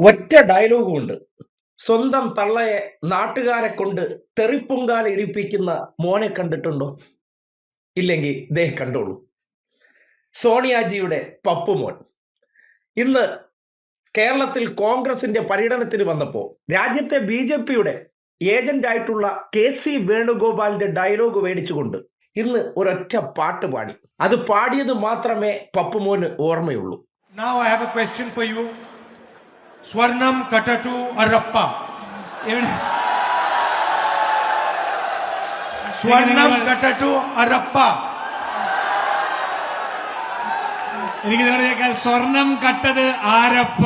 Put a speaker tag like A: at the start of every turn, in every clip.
A: ഒറ്റ ഡയലോഗും ഉണ്ട്. സ്വന്തം തള്ളയെ നാട്ടുകാരെ കൊണ്ട് തെറിപ്പൊങ്കാല ഇടിപ്പിക്കുന്ന മോനെ കണ്ടിട്ടുണ്ടോ? ഇല്ലെങ്കിൽ ദേ കണ്ടോളൂ. സോണിയാജിയുടെ പപ്പുമോൻ ഇന്ന് കേരളത്തിൽ കോൺഗ്രസിന്റെ പര്യടനത്തിന് വന്നപ്പോൾ രാജ്യത്തെ BJP-യുടെ ഏജന്റ് ആയിട്ടുള്ള KC വേണുഗോപാലിന്റെ ഡയലോഗ് മേടിച്ചുകൊണ്ട് ഇന്ന് ഒരൊറ്റ പാട്ട് പാടി. അത് പാടിയത് മാത്രമേ പപ്പുമോന് ഓർമ്മയുള്ളൂ.
B: Now I have a question for you. Swarnam Katatu Arappa. Swarnam Katatu Arappa.
C: എനിക്ക് നിങ്ങളുടെ കേൾക്കാൻ സ്വർണം കട്ടത് ആരപ്പ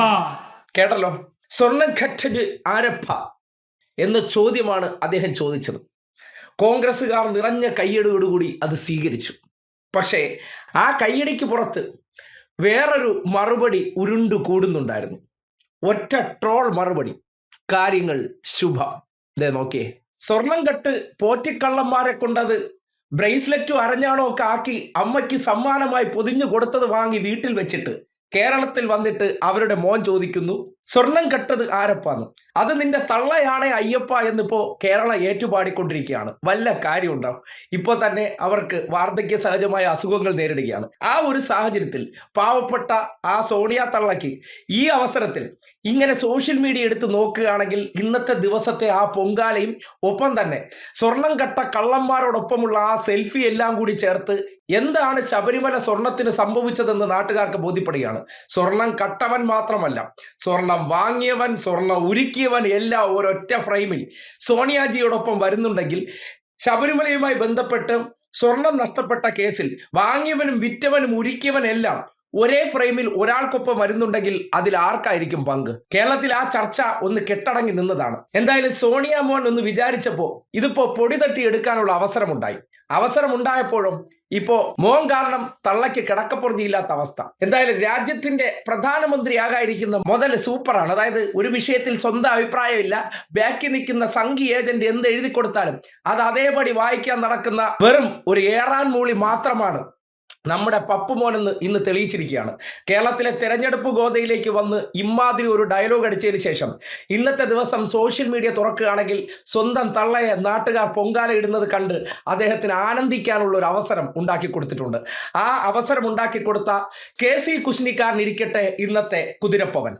A: കേട്ടല്ലോ. സ്വർണം കട്ടത് ആരപ്പ എന്ന ചോദ്യമാണ് അദ്ദേഹം ചോദിച്ചത്. കോൺഗ്രസ്സുകാർ നിറഞ്ഞ കയ്യടിയോടുകൂടി അത് സ്വീകരിച്ചു. പക്ഷേ ആ കയ്യടിക്ക് പുറത്ത് വേറൊരു മറുപടി ഉരുണ്ടു കൂടുന്നുണ്ടായിരുന്നു. ഒറ്റ ട്രോൾ മറുപടി. കാര്യങ്ങൾ ശുഭം. ദേ നോക്കിയേ, സ്വർണം കെട്ട് പോറ്റിക്കള്ളന്മാരെ കൊണ്ടത് ബ്രേസ്ലെറ്റും അരഞ്ഞാണോ ഒക്കെ ആക്കി അമ്മയ്ക്ക് സമ്മാനമായി പൊതിഞ്ഞു കൊടുത്തത് വാങ്ങി വീട്ടിൽ വെച്ചിട്ട് കേരളത്തിൽ വന്നിട്ട് അവരുടെ മോൻ ചോദിക്കുന്നു സ്വർണം കെട്ടത് ആരപ്പാന്ന്. അത് നിന്റെ തള്ളയാണേ അയ്യപ്പ എന്നിപ്പോ കേരളം ഏറ്റുപാടിക്കൊണ്ടിരിക്കുകയാണ്. വല്ല കാര്യമുണ്ടാവും? ഇപ്പൊ തന്നെ അവർക്ക് വാർദ്ധക്യ സഹജമായ അസുഖങ്ങൾ നേരിടുകയാണ്. ആ ഒരു സാഹചര്യത്തിൽ പാവപ്പെട്ട ആ സോണിയ തള്ളയ്ക്ക് ഈ അവസരത്തിൽ ഇങ്ങനെ സോഷ്യൽ മീഡിയ എടുത്ത് നോക്കുകയാണെങ്കിൽ ഇന്നത്തെ ദിവസത്തെ ആ പൊങ്കാലയും ഒപ്പം തന്നെ സ്വർണം കെട്ട കള്ളന്മാരോടൊപ്പമുള്ള ആ സെൽഫി എല്ലാം കൂടി ചേർത്ത് എന്താണ് ശബരിമല സ്വർണത്തിന് സംഭവിച്ചതെന്ന് നാട്ടുകാർക്ക് ബോധ്യപ്പെടുകയാണ്. സ്വർണം കട്ടവൻ മാത്രമല്ല, സ്വർണം വാങ്ങിയവൻ, സ്വർണം ഉരുക്കിയവൻ എല്ലാം ഒരൊറ്റ ഫ്രെയിമിൽ സോണിയാജിയോടൊപ്പം വരുന്നുണ്ടെങ്കിൽ ശബരിമലയുമായി ബന്ധപ്പെട്ട് സ്വർണം നഷ്ടപ്പെട്ട കേസിൽ വാങ്ങിയവനും വിറ്റവനും ഉരുക്കിയവൻ എല്ലാം ഒരേ ഫ്രെയിമിൽ ഒരാൾക്കൊപ്പം വരുന്നുണ്ടെങ്കിൽ അതിൽ ആർക്കായിരിക്കും പങ്ക്? കേരളത്തിൽ ആ ചർച്ച ഒന്ന് കെട്ടടങ്ങി നിന്നതാണ്. എന്തായാലും സോണിയ മോൻ ഒന്ന് വിചാരിച്ചപ്പോ ഇതിപ്പോ പൊടി തട്ടി എടുക്കാനുള്ള അവസരമുണ്ടായപ്പോഴും ഇപ്പോ മോൻ കാരണം തള്ളയ്ക്ക് കിടക്കപ്പുറതിയില്ലാത്ത അവസ്ഥ. എന്തായാലും രാജ്യത്തിന്റെ പ്രധാനമന്ത്രിയാകാതിരിക്കുന്ന മുതൽ സൂപ്പറാണ്. അതായത് ഒരു വിഷയത്തിൽ സ്വന്തം അഭിപ്രായമില്ല, ബാക്കി നിൽക്കുന്ന സംഘി ഏജന്റ് എന്ത് എഴുതി കൊടുത്താലും അത് അതേപടി വായിക്കാൻ നടക്കുന്ന വെറും ഒരു ഏറാൻ മൂളി മാത്രമാണ് നമ്മുടെ പപ്പുമോനെന്ന് ഇന്ന് തെളിയിച്ചിരിക്കുകയാണ്. കേരളത്തിലെ തെരഞ്ഞെടുപ്പ് ഗോതയിലേക്ക് വന്ന് ഇമ്മാതിരി ഒരു ഡയലോഗ് അടിച്ചതിന് ശേഷം ഇന്നത്തെ ദിവസം സോഷ്യൽ മീഡിയ തുറക്കുകയാണെങ്കിൽ സ്വന്തം തള്ളയെ നാട്ടുകാർ പൊങ്കാല ഇടുന്നത് കണ്ട് അദ്ദേഹത്തിന് ആനന്ദിക്കാനുള്ള ഒരു അവസരം ഉണ്ടാക്കി കൊടുത്തിട്ടുണ്ട്. ആ അവസരം ഉണ്ടാക്കി കൊടുത്ത KC കുശ്നിക്കാരനിരിക്കട്ടെ ഇന്നത്തെ കുതിരപ്പവൻ.